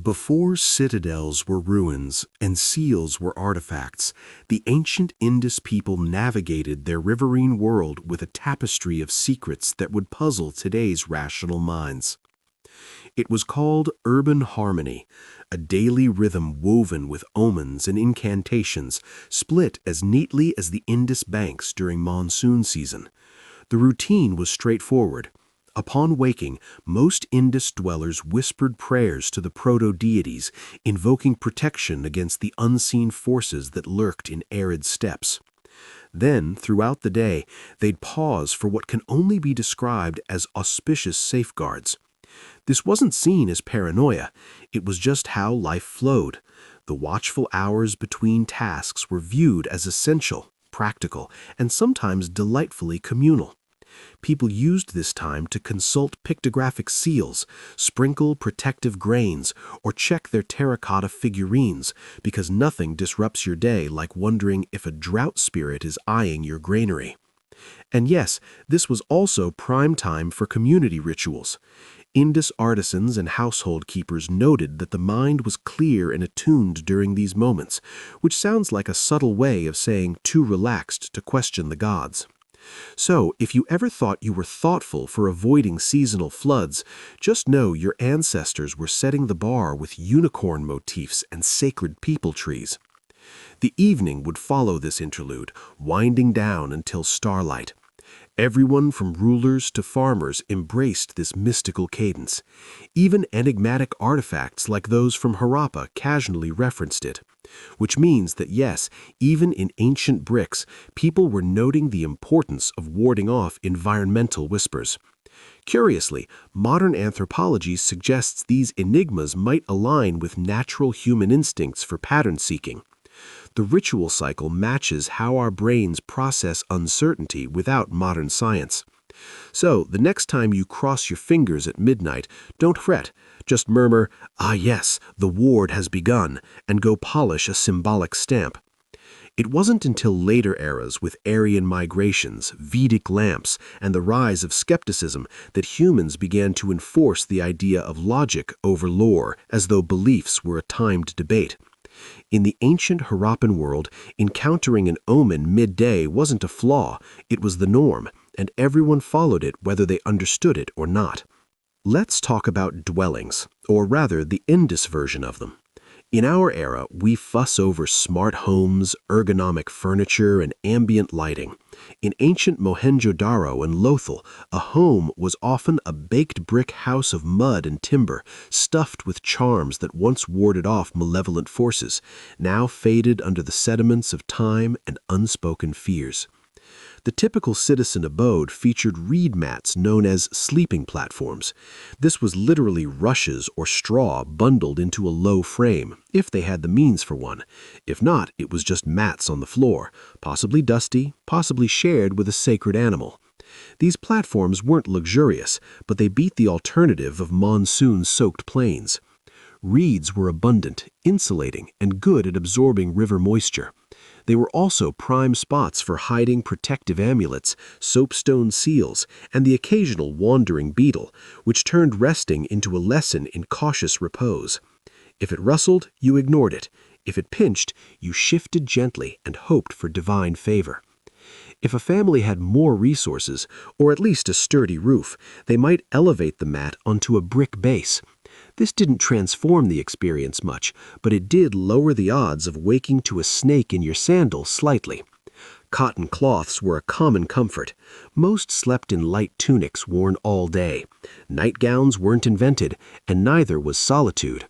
Before citadels were ruins and seals were artifacts, the ancient Indus people navigated their riverine world with a tapestry of secrets that would puzzle today's rational minds. It was called urban harmony, a daily rhythm woven with omens and incantations, split as neatly as the Indus banks during monsoon season. The routine was straightforward. Upon waking, most Indus dwellers whispered prayers to the proto-deities, invoking protection against the unseen forces that lurked in arid steppes. Then, throughout the day, they'd pause for what can only be described as auspicious safeguards. This wasn't seen as paranoia, it was just how life flowed. The watchful hours between tasks were viewed as essential, practical, and sometimes delightfully communal. People used this time to consult pictographic seals, sprinkle protective grains, or check their terracotta figurines, because nothing disrupts your day like wondering if a drought spirit is eyeing your granary. And yes, this was also prime time for community rituals. Indus artisans and household keepers noted that the mind was clear and attuned during these moments, which sounds like a subtle way of saying too relaxed to question the gods. So, if you ever thought you were thoughtful for avoiding seasonal floods, just know your ancestors were setting the bar with unicorn motifs and sacred peepal trees. The evening would follow this interlude, winding down until starlight. Everyone from rulers to farmers embraced this mystical cadence. Even enigmatic artifacts like those from Harappa casually referenced it. Which means that yes, even in ancient bricks, people were noting the importance of warding off environmental whispers. Curiously, modern anthropology suggests these enigmas might align with natural human instincts for pattern seeking. The ritual cycle matches how our brains process uncertainty without modern science. So, the next time you cross your fingers at midnight, don't fret. Just murmur, "Ah yes, the ward has begun," and go polish a symbolic stamp. It wasn't until later eras with Aryan migrations, Vedic lamps, and the rise of skepticism that humans began to enforce the idea of logic over lore, as though beliefs were a timed debate. In the ancient Harappan world, encountering an omen midday wasn't a flaw, it was the norm, and everyone followed it whether they understood it or not. Let's talk about dwellings, or rather the Indus version of them. In our era, we fuss over smart homes, ergonomic furniture, and ambient lighting. In ancient Mohenjo-Daro and Lothal, a home was often a baked brick house of mud and timber, stuffed with charms that once warded off malevolent forces, now faded under the sediments of time and unspoken fears. The typical citizen abode featured reed mats known as sleeping platforms. This was literally rushes or straw bundled into a low frame, if they had the means for one. If not, it was just mats on the floor, possibly dusty, possibly shared with a sacred animal. These platforms weren't luxurious, but they beat the alternative of monsoon-soaked plains. Reeds were abundant, insulating, and good at absorbing river moisture. They were also prime spots for hiding protective amulets, soapstone seals, and the occasional wandering beetle, which turned resting into a lesson in cautious repose. If it rustled, you ignored it. If it pinched, you shifted gently and hoped for divine favor. If a family had more resources, or at least a sturdy roof, they might elevate the mat onto a brick base. This didn't transform the experience much, but it did lower the odds of waking to a snake in your sandal slightly. Cotton cloths were a common comfort. Most slept in light tunics worn all day. Nightgowns weren't invented, and neither was solitude.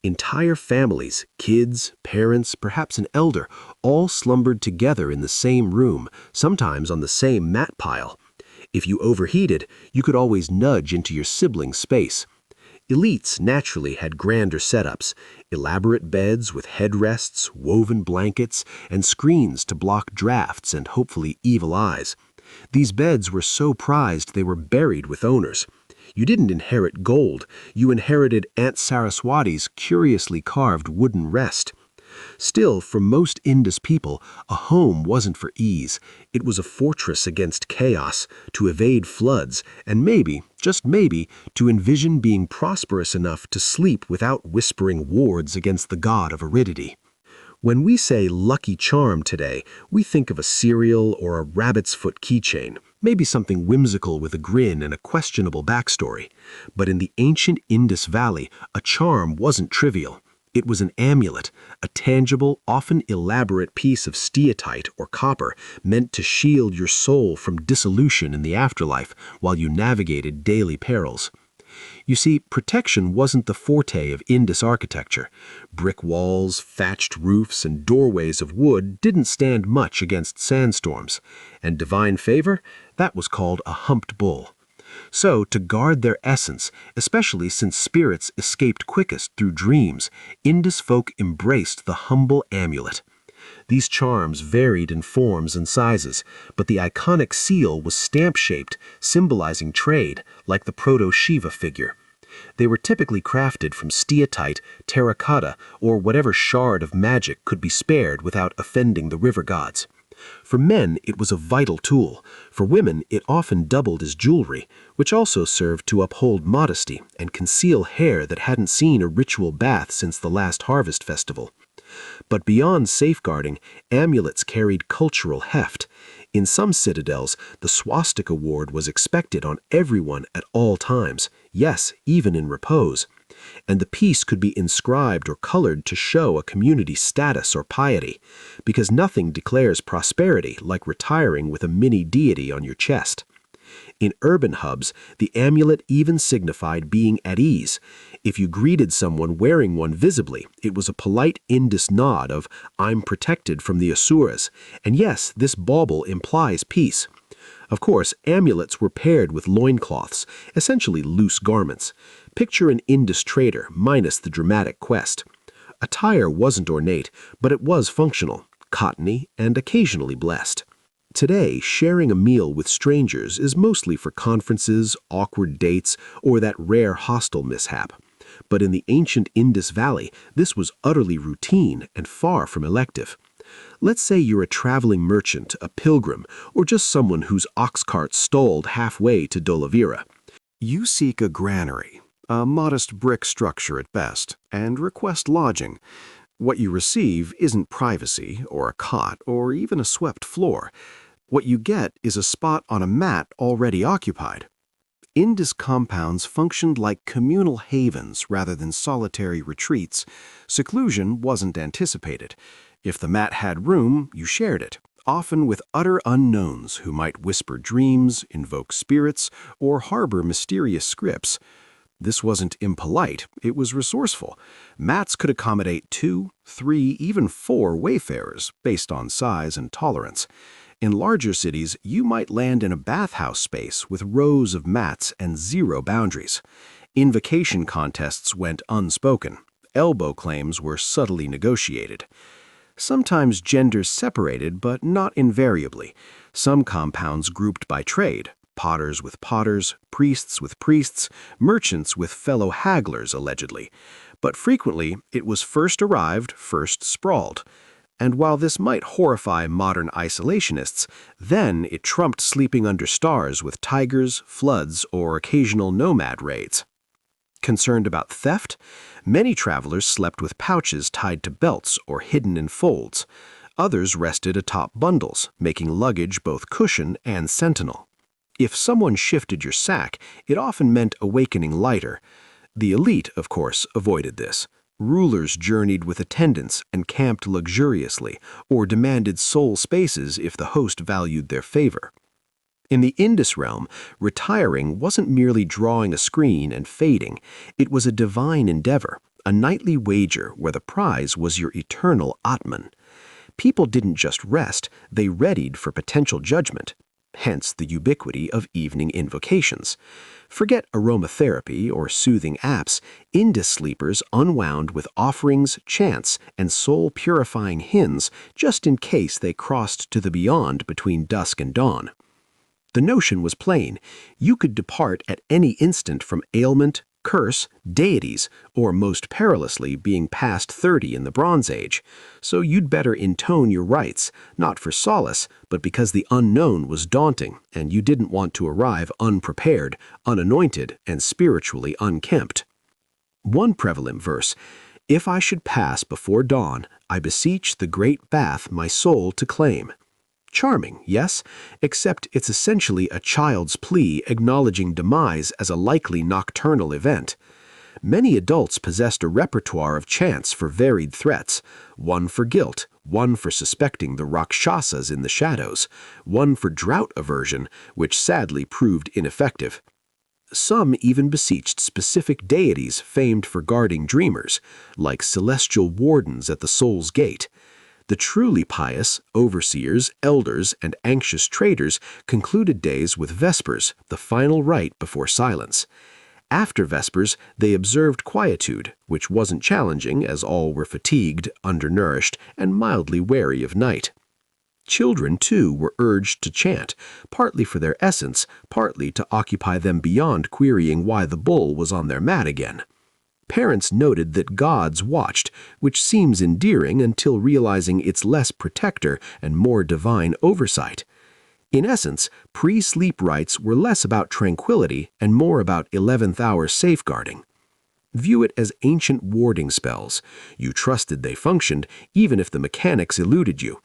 Entire families, kids, parents, perhaps an elder, all slumbered together in the same room, sometimes on the same mat pile. If you overheated, you could always nudge into your sibling's space. Elites naturally had grander setups, elaborate beds with headrests, woven blankets, and screens to block drafts and hopefully evil eyes. These beds were so prized they were buried with owners. You didn't inherit gold, you inherited Aunt Saraswati's curiously carved wooden rest. Still, for most Indus people, a home wasn't for ease. It was a fortress against chaos, to evade floods, and maybe, just maybe, to envision being prosperous enough to sleep without whispering wards against the god of aridity. When we say lucky charm today, we think of a cereal or a rabbit's foot keychain, maybe something whimsical with a grin and a questionable backstory. But in the ancient Indus Valley, a charm wasn't trivial. It was an amulet, a tangible, often elaborate piece of steatite or copper meant to shield your soul from dissolution in the afterlife while you navigated daily perils. You see, protection wasn't the forte of Indus architecture. Brick walls, thatched roofs, and doorways of wood didn't stand much against sandstorms. And divine favor? That was called a humped bull. So, to guard their essence, especially since spirits escaped quickest through dreams, Indus folk embraced the humble amulet. These charms varied in forms and sizes, but the iconic seal was stamp-shaped, symbolizing trade, like the proto-Shiva figure. They were typically crafted from steatite, terracotta, or whatever shard of magic could be spared without offending the river gods. For men, it was a vital tool. For women, it often doubled as jewelry, which also served to uphold modesty and conceal hair that hadn't seen a ritual bath since the last harvest festival. But beyond safeguarding, amulets carried cultural heft. In some citadels, the swastika ward was expected on everyone at all times, yes, even in repose. And the piece could be inscribed or colored to show a community's status or piety, because nothing declares prosperity like retiring with a mini deity on your chest. In urban hubs, the amulet even signified being at ease. If you greeted someone wearing one visibly, it was a polite Indus nod of, "I'm protected from the Asuras," and yes, this bauble implies peace. Of course, amulets were paired with loincloths, essentially loose garments. Picture an Indus trader minus the dramatic quest. Attire wasn't ornate, but it was functional, cottony, and occasionally blessed. Today, sharing a meal with strangers is mostly for conferences, awkward dates, or that rare hostel mishap. But in the ancient Indus Valley, this was utterly routine and far from elective. Let's say you're a traveling merchant, a pilgrim, or just someone whose ox cart stalled halfway to Dolavira. You seek a granary, a modest brick structure at best, and request lodging. What you receive isn't privacy, or a cot, or even a swept floor. What you get is a spot on a mat already occupied. Indus compounds functioned like communal havens rather than solitary retreats. Seclusion wasn't anticipated. If the mat had room, you shared it, often with utter unknowns who might whisper dreams, invoke spirits, or harbor mysterious scripts. This wasn't impolite, it was resourceful. Mats could accommodate 2, 3, even 4 wayfarers, based on size and tolerance. In larger cities, you might land in a bathhouse space with rows of mats and 0 boundaries. Invocation contests went unspoken. Elbow claims were subtly negotiated. Sometimes genders separated, but not invariably. Some compounds grouped by trade, potters with potters, priests with priests, merchants with fellow hagglers, allegedly. But frequently, it was first arrived, first sprawled. And while this might horrify modern isolationists, then it trumped sleeping under stars with tigers, floods, or occasional nomad raids. Concerned about theft? Many travelers slept with pouches tied to belts or hidden in folds. Others rested atop bundles, making luggage both cushion and sentinel. If someone shifted your sack, it often meant awakening lighter. The elite, of course, avoided this. Rulers journeyed with attendants and camped luxuriously, or demanded sole spaces if the host valued their favor. In the Indus realm, retiring wasn't merely drawing a screen and fading. It was a divine endeavor, a nightly wager where the prize was your eternal Atman. People didn't just rest, they readied for potential judgment. Hence the ubiquity of evening invocations. Forget aromatherapy or soothing apps, Indus sleepers unwound with offerings, chants, and soul-purifying hymns just in case they crossed to the beyond between dusk and dawn. The notion was plain. You could depart at any instant from ailment, curse, deities, or most perilously being past 30 in the Bronze Age, so you'd better intone your rites, not for solace, but because the unknown was daunting and you didn't want to arrive unprepared, unanointed, and spiritually unkempt. One prevalent verse, "If I should pass before dawn, I beseech the great bath my soul to claim." Charming, yes, except it's essentially a child's plea acknowledging demise as a likely nocturnal event. Many adults possessed a repertoire of chants for varied threats, one for guilt, one for suspecting the Rakshasas in the shadows, one for drought aversion, which sadly proved ineffective. Some even beseeched specific deities famed for guarding dreamers, like celestial wardens at the soul's gate. The truly pious, overseers, elders, and anxious traders concluded days with Vespers, the final rite before silence. After Vespers, they observed quietude, which wasn't challenging as all were fatigued, undernourished, and mildly wary of night. Children, too, were urged to chant, partly for their essence, partly to occupy them beyond querying why the bull was on their mat again. Parents noted that gods watched, which seems endearing until realizing it's less protector and more divine oversight. In essence, pre-sleep rites were less about tranquility and more about 11th-hour safeguarding. View it as ancient warding spells. You trusted they functioned, even if the mechanics eluded you.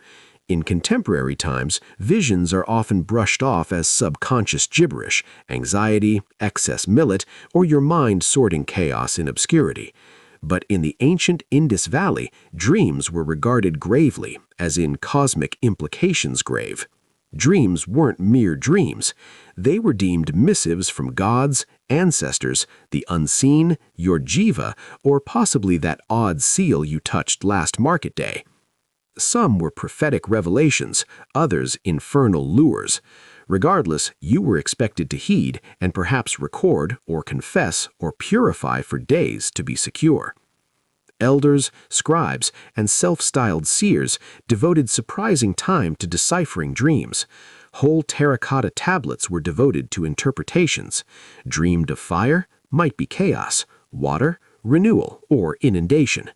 In contemporary times, visions are often brushed off as subconscious gibberish, anxiety, excess millet, or your mind sorting chaos in obscurity. But in the ancient Indus Valley, dreams were regarded gravely, as in cosmic implications grave. Dreams weren't mere dreams. They were deemed missives from gods, ancestors, the unseen, your jiva, or possibly that odd seal you touched last market day. Some were prophetic revelations, others infernal lures. Regardless, you were expected to heed and perhaps record or confess or purify for days to be secure. Elders, scribes, and self-styled seers devoted surprising time to deciphering dreams. Whole terracotta tablets were devoted to interpretations. Dreamed of fire might be chaos, water, renewal, or inundation.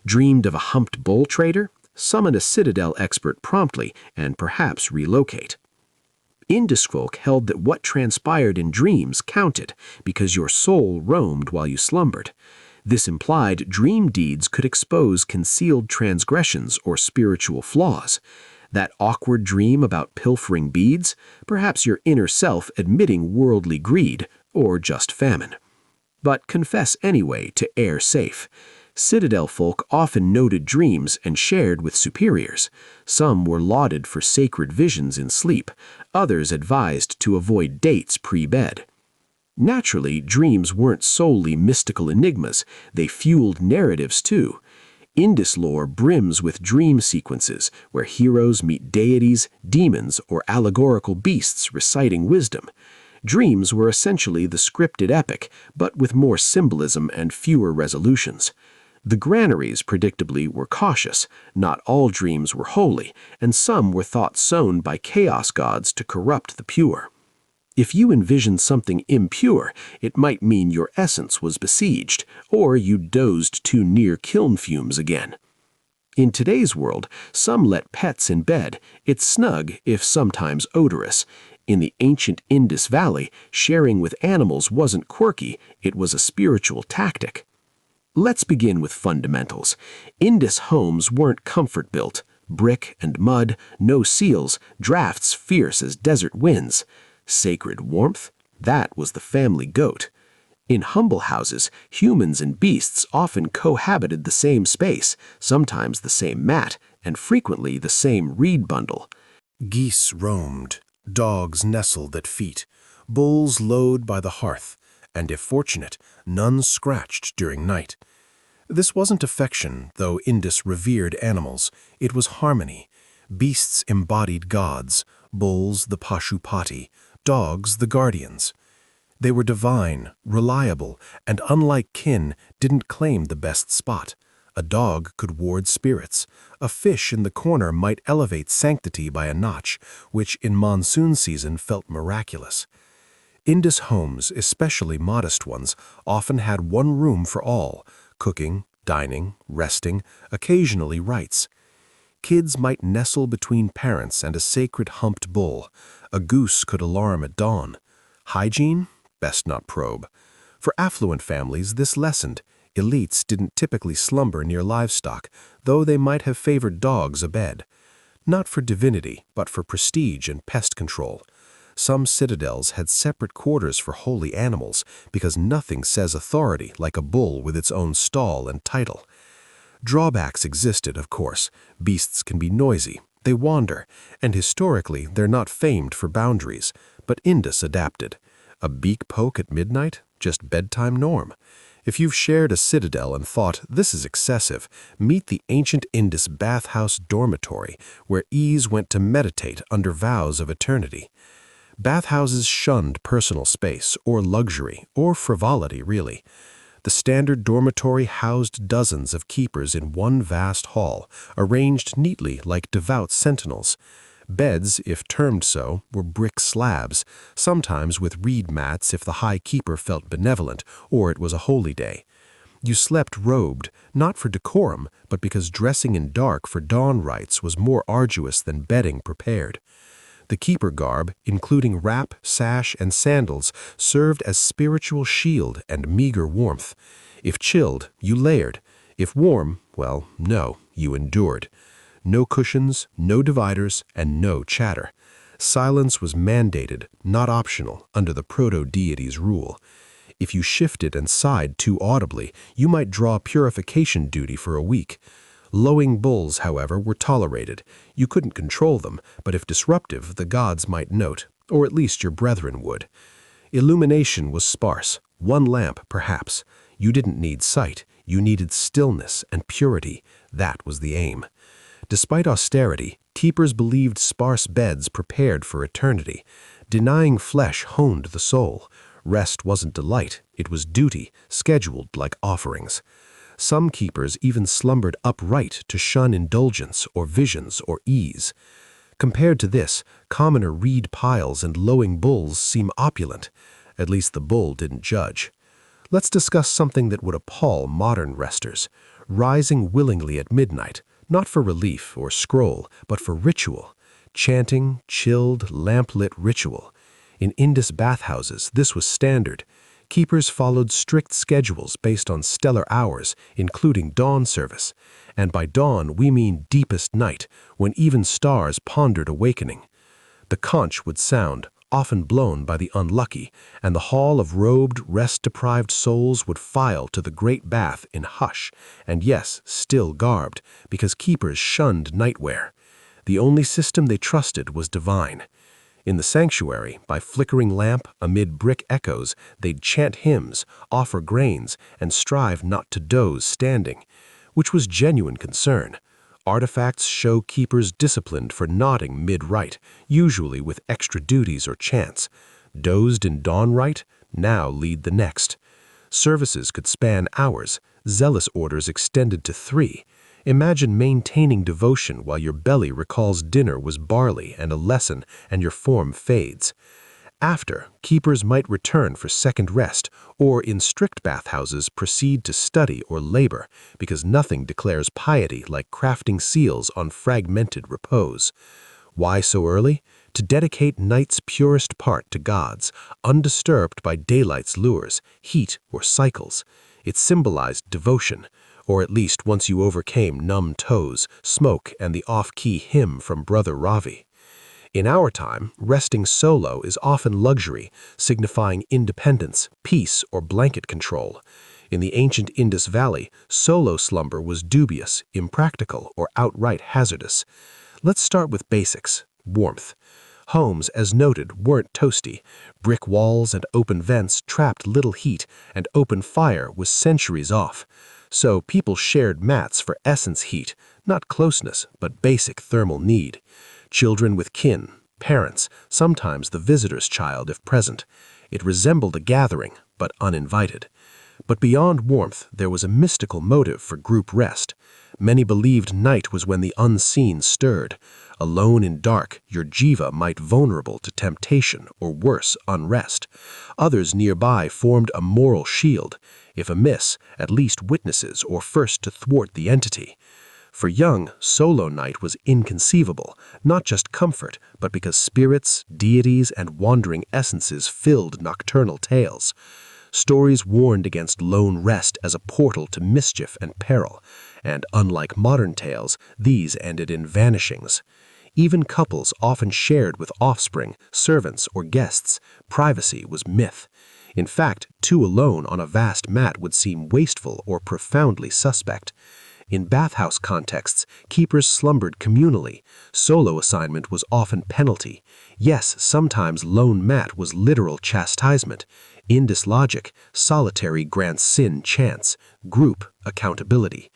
Dreamed of a humped bull trader? Summon a citadel expert promptly and perhaps relocate. Indus folk held that what transpired in dreams counted because your soul roamed while you slumbered. This implied dream deeds could expose concealed transgressions or spiritual flaws. That awkward dream about pilfering beads, perhaps your inner self admitting worldly greed or just famine. But confess anyway to err safe. Citadel folk often noted dreams and shared with superiors. Some were lauded for sacred visions in sleep, others advised to avoid dates pre-bed. Naturally, dreams weren't solely mystical enigmas, they fueled narratives too. Indus lore brims with dream sequences where heroes meet deities, demons, or allegorical beasts reciting wisdom. Dreams were essentially the scripted epic, but with more symbolism and fewer resolutions. The Granaries, predictably, were cautious. Not all dreams were holy, and some were thought sown by chaos gods to corrupt the pure. If you envisioned something impure, it might mean your essence was besieged, or you dozed too near kiln fumes again. In today's world, some let pets in bed. It's snug, if sometimes odorous. In the ancient Indus Valley, sharing with animals wasn't quirky, it was a spiritual tactic. Let's begin with fundamentals. Indus homes weren't comfort-built. Brick and mud, no seals, drafts fierce as desert winds. Sacred warmth? That was the family goat. In humble houses, humans and beasts often cohabited the same space, sometimes the same mat, and frequently the same reed bundle. Geese roamed, dogs nestled at feet, bulls lowed by the hearth, and if fortunate, none scratched during night. This wasn't affection, though Indus revered animals. It was harmony. Beasts embodied gods, bulls the Pashupati, dogs the guardians. They were divine, reliable, and unlike kin, didn't claim the best spot. A dog could ward spirits. A fish in the corner might elevate sanctity by a notch, which in monsoon season felt miraculous. Indus homes, especially modest ones, often had one room for all: cooking, dining, resting, occasionally rites. Kids might nestle between parents and a sacred humped bull. A goose could alarm at dawn. Hygiene? Best not probe. For affluent families, this lessened. Elites didn't typically slumber near livestock, though they might have favored dogs abed. Not for divinity, but for prestige and pest control. Some citadels had separate quarters for holy animals, because nothing says authority like a bull with its own stall and title. Drawbacks existed, of course. Beasts can be noisy, they wander, and historically they're not famed for boundaries, but Indus adapted. A beak poke at midnight? Just bedtime norm. If you've shared a citadel and thought, this is excessive, meet the ancient Indus Bathhouse dormitory, where ease went to meditate under vows of eternity. Bathhouses shunned personal space, or luxury, or frivolity, really. The standard dormitory housed dozens of keepers in one vast hall, arranged neatly like devout sentinels. Beds, if termed so, were brick slabs, sometimes with reed mats if the high keeper felt benevolent or it was a holy day. You slept robed, not for decorum, but because dressing in dark for dawn rites was more arduous than bedding prepared. The keeper garb, including wrap, sash, and sandals, served as spiritual shield and meager warmth. If chilled, you layered. If warm, well, no, you endured. No cushions, no dividers, and no chatter. Silence was mandated, not optional, under the proto-deity's rule. If you shifted and sighed too audibly, you might draw purification duty for a week. Lowing bulls, however, were tolerated. You couldn't control them, but if disruptive, the gods might note, or at least your brethren would. Illumination was sparse, one lamp perhaps. You didn't need sight, you needed stillness and purity. That was the aim. Despite austerity, keepers believed sparse beds prepared for eternity. Denying flesh honed the soul. Rest wasn't delight, it was duty, scheduled like offerings. Some keepers even slumbered upright to shun indulgence or visions or ease. Compared to this, commoner reed piles and lowing bulls seem opulent. At least the bull didn't judge. Let's discuss something that would appall modern resters. Rising willingly at midnight, not for relief or scroll, but for ritual. Chanting, chilled, lamp-lit ritual. In Indus bathhouses, this was standard. Keepers followed strict schedules based on stellar hours, including dawn service. And by dawn, we mean deepest night, when even stars pondered awakening. The conch would sound, often blown by the unlucky, and the hall of robed, rest-deprived souls would file to the great bath in hush, and yes, still garbed, because keepers shunned nightwear. The only system they trusted was divine. In the sanctuary, by flickering lamp, amid brick echoes, they'd chant hymns, offer grains, and strive not to doze standing, which was genuine concern. Artifacts show keepers disciplined for nodding mid-rite, usually with extra duties or chants. Dozed in dawn rite, now lead the next. Services could span hours, zealous orders extended to 3. Imagine maintaining devotion while your belly recalls dinner was barley and a lesson and your form fades. After, keepers might return for second rest, or in strict bathhouses proceed to study or labor, because nothing declares piety like crafting seals on fragmented repose. Why so early? To dedicate night's purest part to gods, undisturbed by daylight's lures, heat, or cycles. It symbolized devotion, or at least once you overcame numb toes, smoke, and the off-key hymn from Brother Ravi. In our time, resting solo is often luxury, signifying independence, peace, or blanket control. In the ancient Indus Valley, solo slumber was dubious, impractical, or outright hazardous. Let's start with basics. Warmth. Homes, as noted, weren't toasty. Brick walls and open vents trapped little heat, and open fire was centuries off. So people shared mats for essence heat, not closeness, but basic thermal need. Children with kin, parents, sometimes the visitor's child if present. It resembled a gathering, but uninvited. But beyond warmth, there was a mystical motive for group rest. Many believed night was when the unseen stirred. Alone in dark, your jiva might vulnerable to temptation or worse, unrest. Others nearby formed a moral shield. If amiss, at least witnesses or first to thwart the entity. For Jung, solo night was inconceivable, not just comfort, but because spirits, deities, and wandering essences filled nocturnal tales. Stories warned against lone rest as a portal to mischief and peril, and unlike modern tales, these ended in vanishings. Even couples often shared with offspring, servants, or guests. Privacy was myth. In fact, two alone on a vast mat would seem wasteful or profoundly suspect. In bathhouse contexts, keepers slumbered communally. Solo assignment was often penalty. Yes, sometimes lone mat was literal chastisement. Indus logic, solitary grants sin chance, group accountability.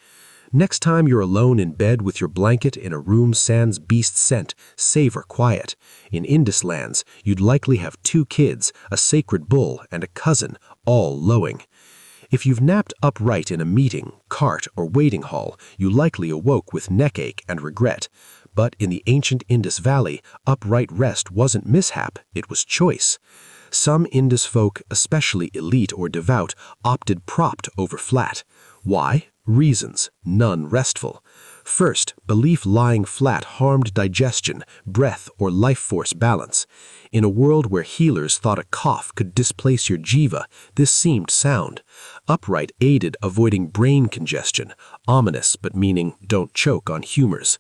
Next time you're alone in bed with your blanket in a room sans beast scent, savor quiet. In Indus lands, you'd likely have 2 kids, a sacred bull, and a cousin, all lowing. If you've napped upright in a meeting, cart, or waiting hall, you likely awoke with neckache and regret. But in the ancient Indus Valley, upright rest wasn't mishap, it was choice. Some Indus folk, especially elite or devout, opted propped over flat. Why? Reasons, none restful. First, belief lying flat harmed digestion, breath, or life force balance. In a world where healers thought a cough could displace your jiva, this seemed sound. Upright aided avoiding brain congestion, ominous but meaning don't choke on humors.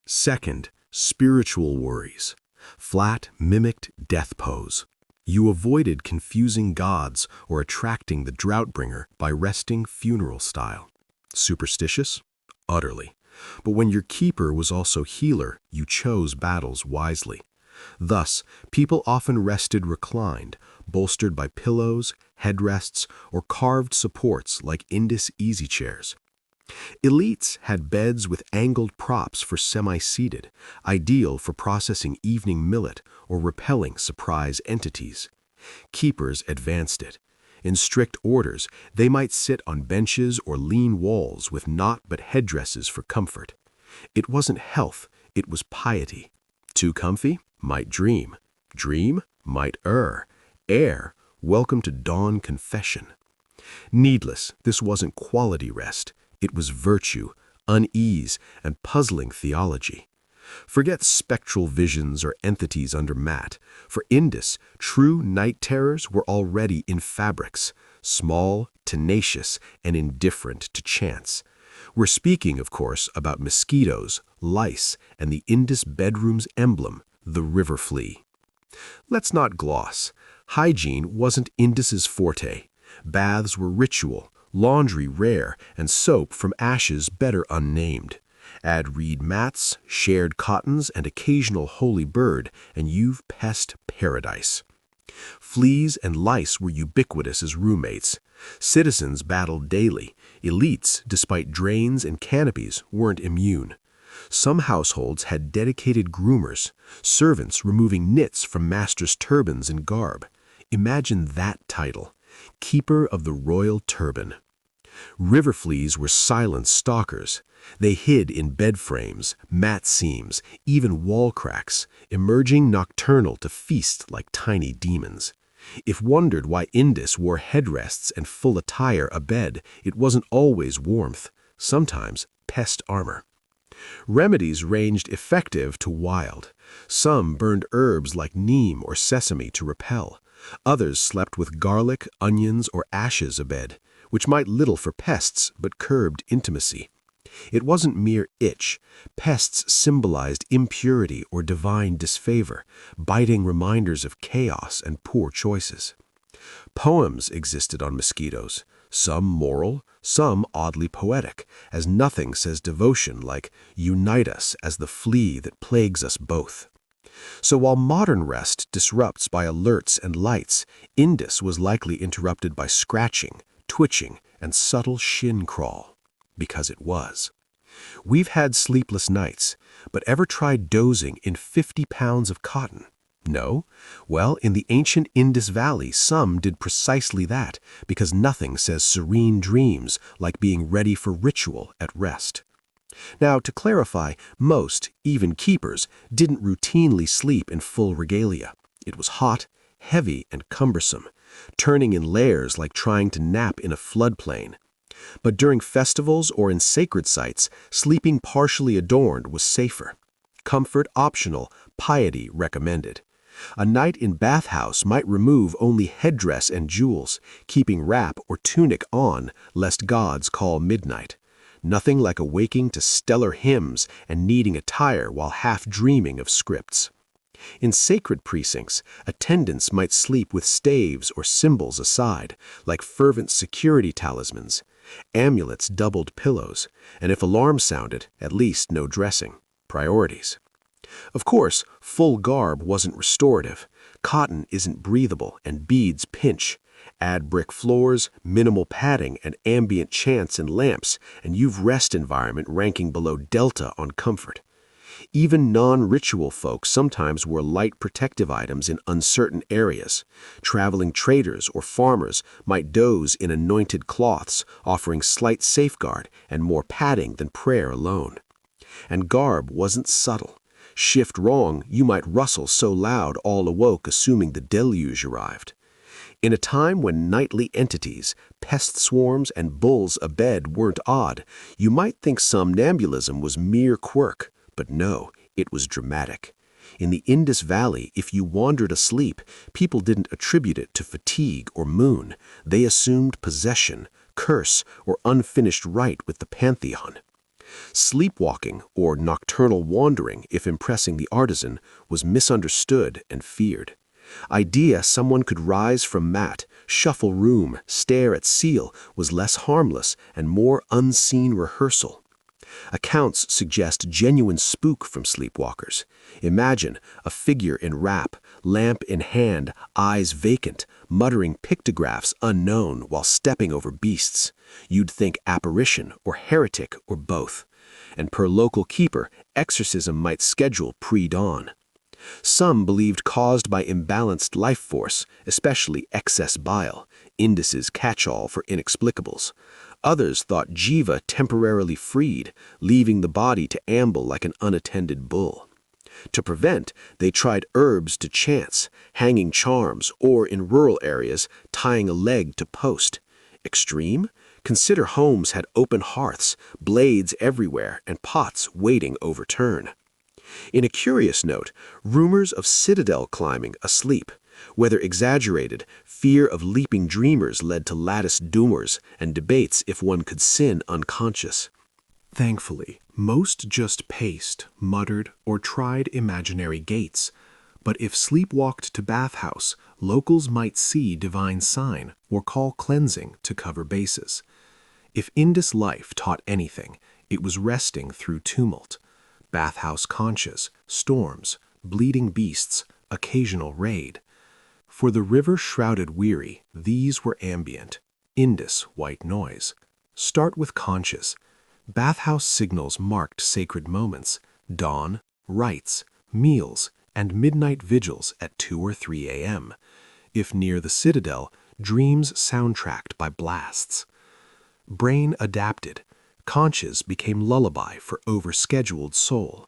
Second, spiritual worries. Flat mimicked death pose. You avoided confusing gods or attracting the drought-bringer by resting funeral style. Superstitious? Utterly. But when your keeper was also healer, you chose battles wisely. Thus, people often rested reclined, bolstered by pillows, headrests, or carved supports like Indus easy chairs. Elites had beds with angled props for semi-seated, ideal for processing evening millet or repelling surprise entities. Keepers advanced it. In strict orders, they might sit on benches or lean walls with naught but headdresses for comfort. It wasn't health, it was piety. Too comfy? Might dream. Dream? Might err. Err? Welcome to dawn confession. Needless, this wasn't quality rest. It was virtue, unease, and puzzling theology. Forget spectral visions or entities under mat. For Indus, true night terrors were already in fabrics, small, tenacious, and indifferent to chance. We're speaking, of course, about mosquitoes, lice, and the Indus bedroom's emblem, the river flea. Let's not gloss. Hygiene wasn't Indus's forte. Baths were ritual, laundry rare, and soap from ashes better unnamed. Add reed mats, shared cottons, and occasional holy bird, and you've pest paradise. Fleas and lice were ubiquitous as roommates. Citizens battled daily. Elites, despite drains and canopies, weren't immune. Some households had dedicated groomers, servants removing nits from masters' turbans and garb. Imagine that title, Keeper of the Royal Turban. River fleas were silent stalkers. They hid in bed frames, mat seams, even wall cracks, emerging nocturnal to feast like tiny demons. If wondered why Indus wore headrests and full attire abed, it wasn't always warmth, sometimes pest armor. Remedies ranged effective to wild. Some burned herbs like neem or sesame to repel. Others slept with garlic, onions, or ashes abed, which might little for pests but curbed intimacy. It wasn't mere itch. Pests symbolized impurity or divine disfavor, biting reminders of chaos and poor choices. Poems existed on mosquitoes, some moral, some oddly poetic, as nothing says devotion like "Unite us as the flea that plagues us both." So while modern rest disrupts by alerts and lights, Indus was likely interrupted by scratching, twitching, and subtle shin crawl. Because it was. We've had sleepless nights, but ever tried dozing in 50 pounds of cotton? No? Well, in the ancient Indus Valley, some did precisely that, because nothing says serene dreams like being ready for ritual at rest. Now, to clarify, most, even keepers, didn't routinely sleep in full regalia. It was hot, heavy, and cumbersome, turning in layers like trying to nap in a floodplain. But during festivals or in sacred sites, sleeping partially adorned was safer. Comfort optional, piety recommended. A night in Bathhouse might remove only headdress and jewels, keeping wrap or tunic on, lest gods call midnight. Nothing like awaking to stellar hymns and needing attire while half dreaming of scripts. In sacred precincts, attendants might sleep with staves or symbols aside, like fervent security talismans. Amulets doubled pillows, and if alarm sounded, at least no dressing. Priorities. Of course, full garb wasn't restorative. Cotton isn't breathable, and beads pinch. Add brick floors, minimal padding, and ambient chants and lamps, and you've rest environment ranking below Delta on comfort. Even non-ritual folk sometimes wore light protective items in uncertain areas. Traveling traders or farmers might doze in anointed cloths, offering slight safeguard and more padding than prayer alone. And garb wasn't subtle. Shift wrong, you might rustle so loud all awoke assuming the deluge arrived. In a time when nightly entities, pest swarms, and bulls abed weren't odd, you might think somnambulism was mere quirk. But no, it was dramatic. In the Indus Valley, if you wandered asleep, people didn't attribute it to fatigue or moon. They assumed possession, curse, or unfinished rite with the pantheon. Sleepwalking, or nocturnal wandering, if impressing the artisan, was misunderstood and feared. Idea someone could rise from mat, shuffle room, stare at seal was less harmless and more unseen rehearsal. Accounts suggest genuine spook from sleepwalkers. Imagine a figure in wrap, lamp in hand, eyes vacant, muttering pictographs unknown while stepping over beasts. You'd think apparition or heretic or both. And per local keeper, exorcism might schedule pre-dawn. Some believed caused by imbalanced life force, especially excess bile, Indus's catch-all for inexplicables. Others thought jiva temporarily freed, leaving the body to amble like an unattended bull. To prevent, they tried herbs to chants, hanging charms, or in rural areas, tying a leg to post. Extreme? Consider homes had open hearths, blades everywhere, and pots waiting overturn. In a curious note, rumors of citadel climbing asleep. Whether exaggerated, fear of leaping dreamers led to lattice doomers and debates if one could sin unconscious. Thankfully, most just paced, muttered, or tried imaginary gates. But if sleepwalked to Bathhouse, locals might see divine sign or call cleansing to cover bases. If Indus life taught anything, it was resting through tumult. Bathhouse conches, storms, bleeding beasts, occasional raid. For the river-shrouded weary, these were ambient. Indus white noise. Start with conches. Bathhouse signals marked sacred moments, dawn, rites, meals, and midnight vigils at 2 or 3 a.m. If near the citadel, dreams soundtracked by blasts. Brain adapted. Conches became lullaby for overscheduled soul.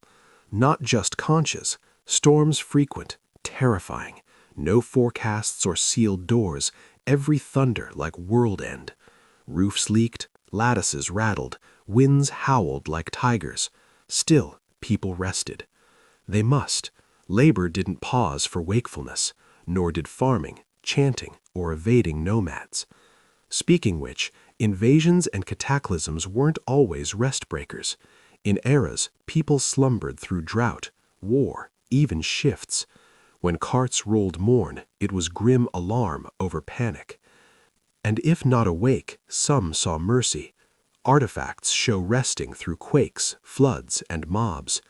Not just conches, storms frequent, terrifying. No forecasts or sealed doors, every thunder like world end. Roofs leaked, lattices rattled, winds howled like tigers. Still, people rested. They must. Labor didn't pause for wakefulness, nor did farming, chanting, or evading nomads. Speaking which, invasions and cataclysms weren't always rest breakers. In eras, people slumbered through drought, war, even shifts. When carts rolled morn, it was grim alarm over panic. And if not awake, some saw mercy. Artifacts show resting through quakes, floods, and mobs.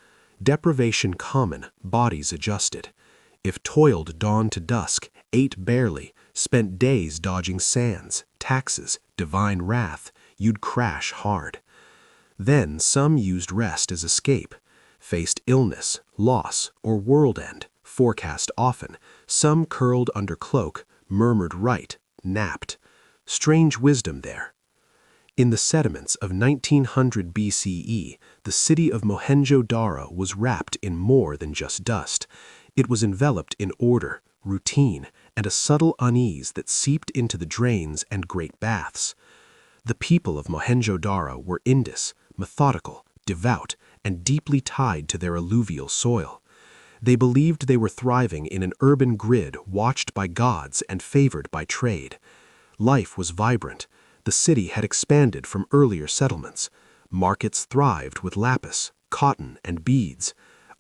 Deprivation common, bodies adjusted. If toiled dawn to dusk, ate barely, spent days dodging sands, taxes, divine wrath, you'd crash hard. Then some used rest as escape, faced illness, loss, or world end, forecast often, some curled under cloak, murmured right, napped. Strange wisdom there. In the sediments of 1900 BCE, the city of Mohenjo-Daro was wrapped in more than just dust. It was enveloped in order, routine, and a subtle unease that seeped into the drains and great baths. The people of Mohenjo-Daro were Indus, methodical, devout, and deeply tied to their alluvial soil. They believed they were thriving in an urban grid watched by gods and favored by trade. Life was vibrant. The city had expanded from earlier settlements. Markets thrived with lapis, cotton, and beads.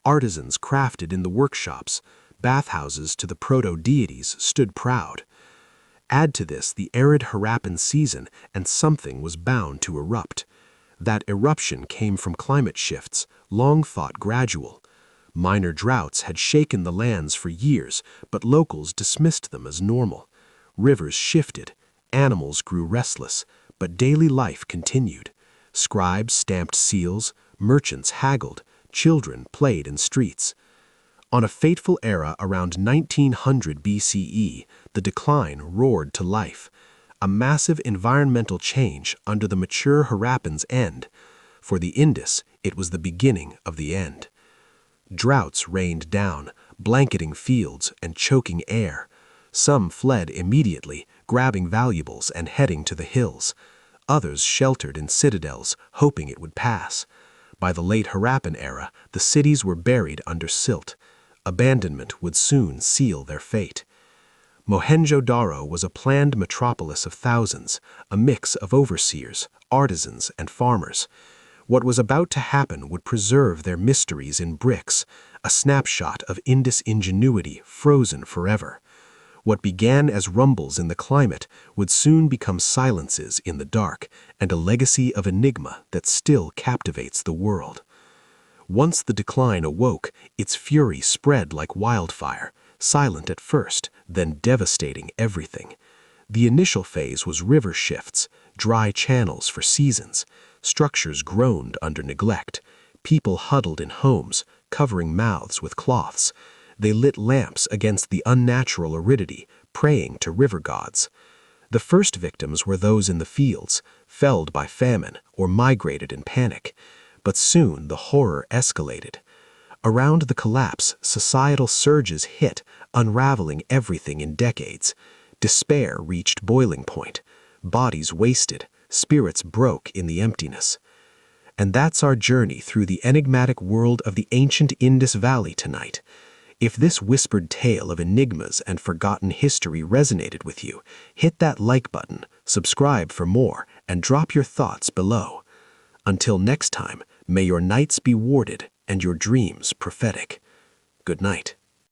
Artisans crafted in the workshops. Bathhouses to the proto-deities stood proud. Add to this the arid Harappan season, and something was bound to erupt. That eruption came from climate shifts, long thought gradual. Minor droughts had shaken the lands for years, but locals dismissed them as normal. Rivers shifted. Animals grew restless, but daily life continued. Scribes stamped seals, merchants haggled, children played in streets. On a fateful era around 1900 BCE, the decline roared to life. A massive environmental change under the mature Harappan's end. For the Indus, it was the beginning of the end. Droughts rained down, blanketing fields and choking air. Some fled immediately, grabbing valuables and heading to the hills. Others sheltered in citadels, hoping it would pass. By the late Harappan era, the cities were buried under silt. Abandonment would soon seal their fate. Mohenjo-Daro was a planned metropolis of thousands, a mix of overseers, artisans, and farmers. What was about to happen would preserve their mysteries in bricks, a snapshot of Indus ingenuity frozen forever. What began as rumbles in the climate would soon become silences in the dark, and a legacy of enigma that still captivates the world. Once the decline awoke, its fury spread like wildfire, silent at first, then devastating everything. The initial phase was river shifts, dry channels for seasons. Structures groaned under neglect. People huddled in homes, covering mouths with cloths. They lit lamps against the unnatural aridity, praying to river gods. The first victims were those in the fields, felled by famine or migrated in panic. But soon the horror escalated. Around the collapse, societal surges hit, unraveling everything in decades. Despair reached boiling point. Bodies wasted, spirits broke in the emptiness. And that's our journey through the enigmatic world of the ancient Indus Valley tonight. If this whispered tale of enigmas and forgotten history resonated with you, hit that like button, subscribe for more, and drop your thoughts below. Until next time, may your nights be warded and your dreams prophetic. Good night.